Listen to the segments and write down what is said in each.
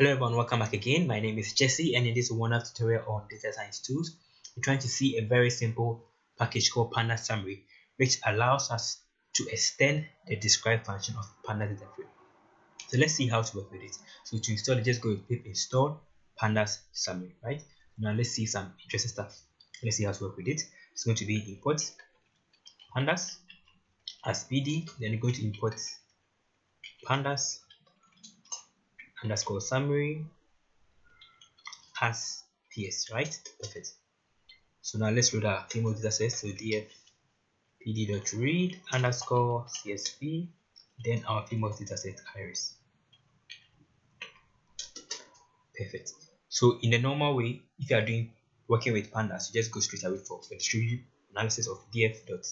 Hello everyone, welcome back again. My name is Jesse, and in this one-off tutorial on data science tools, we're trying to see a very simple package called pandas-summary, which allows us to extend the describe function of pandas data frame. So let's see how to work with it. So to install it, just go with pip install pandas-summary, right? Now let's see some interesting stuff. Let's see how to work with it. It's going to be import pandas as pd, then you're going to import pandas underscore summary as ps, right? Perfect. So now let's load our framework dataset. So df pd.read underscore csv, then our framework dataset iris. Perfect. So in the normal way, if you are working with pandas, you just go straight away for the distributive analysis of df.describe,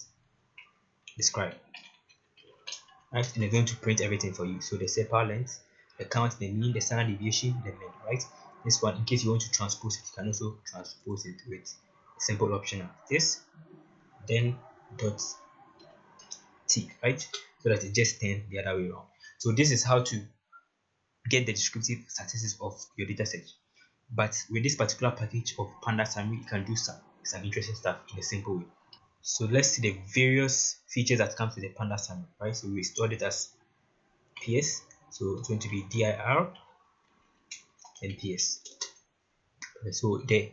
right? And they're going to print everything for you. So the separ length, the count, the mean, the standard deviation, the mean, right? This one, in case you want to transpose it, you can also transpose it with a simple option like this, then dot t, right? So that it just turns the other way around. So this is how to get the descriptive statistics of your data set. But with this particular package of pandas-summary, you can do some interesting stuff in a simple way. So let's see the various features that comes with the pandas-summary, right? So we stored it as ps, so it's going to be dir and ps. So the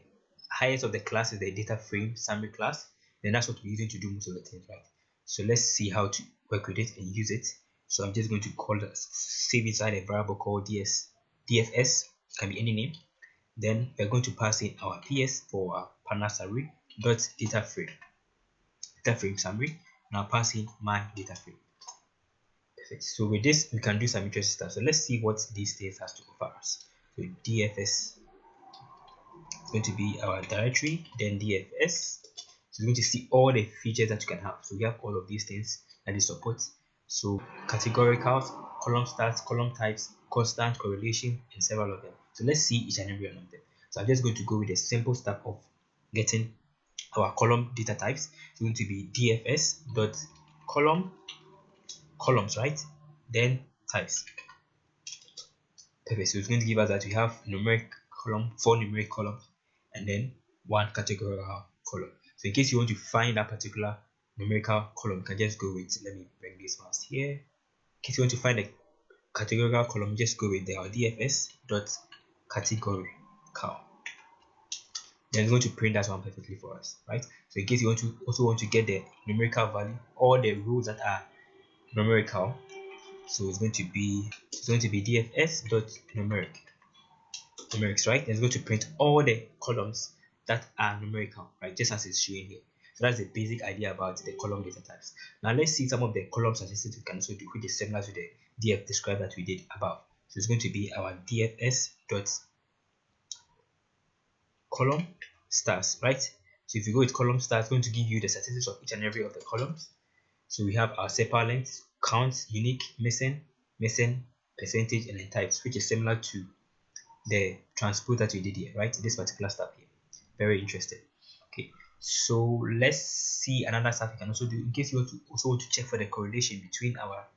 highest of the class is the data frame summary class, then that's what we're using to do most of the things, right? So let's see how to work with it and use it. So I'm just going to save inside a variable called dfs, can be any name. Then we're going to pass in our ps for our pandas-summary dot data frame summary. Now pass in my data frame. Perfect. So with this, we can do some interesting stuff. So let's see what these things has to offer us. So dfs is going to be our directory, then dfs. So you're going to see all the features that you can have. So we have all of these things that it supports. So categoricals, column stats, column types, constant, correlation, and several of them. So let's see each and every one of them. So I'm just going to go with a simple step of getting our column data types. It's going to be dfs dot columns, right? Then types. Perfect. So it's going to give us that we have numeric column, 4 numeric columns, and then 1 categorical column. So in case you want to find that particular numerical column, you can just go with, let me bring this mouse here. In case you want to find a categorical column, just go with our dfs dot categorical. Then it's going to print that one perfectly for us, right? So in case you also want to get the numerical value, all the rows that are numerical, so it's going to be dfs dot numerics, right? And it's going to print all the columns that are numerical, right? Just as it's showing here. So that's the basic idea about the column data types. Now let's see some of the column statistics we can also do, which is similar to the df describe that we did above. So it's going to be our dfs dot column stars, right? So if you go with column stars, it's going to give you the statistics of each and every of the columns. So we have our separ length, count, unique, missing, percentage, and then types, which is similar to the transpose that we did here, right? This particular step here. Very interesting. Okay, so let's see another stuff you can also do in case you also want to check for the correlation between our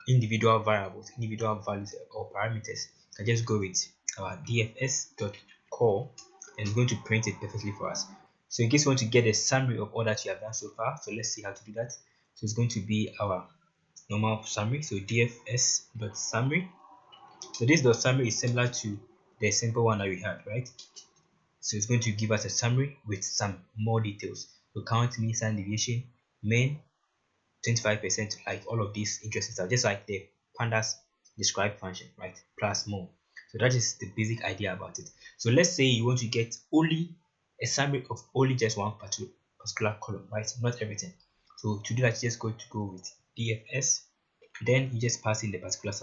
individual variables, individual values or parameters. You can just go with our dfs.core, and it's going to print it perfectly for us. So in case you want to get a summary of all that you have done so far, so let's see how to do that. So it's going to be our normal summary, so dfs.summary. So this .summary is similar to the simple one that we had, right? So it's going to give us a summary with some more details. So count, mean, standard deviation, mean, 25%, like all of these interesting stuff, just like the pandas describe function, right? Plus more. So that is the basic idea about it. So let's say you want to get only a summary of only just one particular column, right? Not everything. So to do that, you just go with dfs, then you just pass in the particular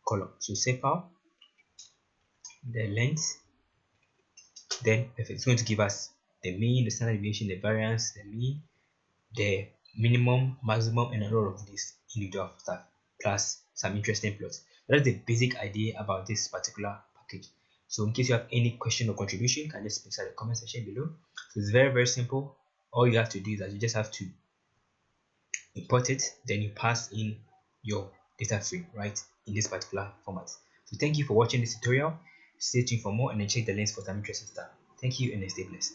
column. So separ, the length, then if it's going to give us the mean, the standard deviation, the variance, the mean, the minimum, maximum, and a lot of this individual stuff, plus some interesting plots. That's the basic idea about this particular package. So in case you have any question or contribution, you can just put inside the comment section below. So it's very, very simple. All you have to do is that you just have to import it, then you pass in your data frame, right, in this particular format. So thank you for watching this tutorial. Stay tuned for more and then check the links for some interesting stuff. Thank you and stay blessed.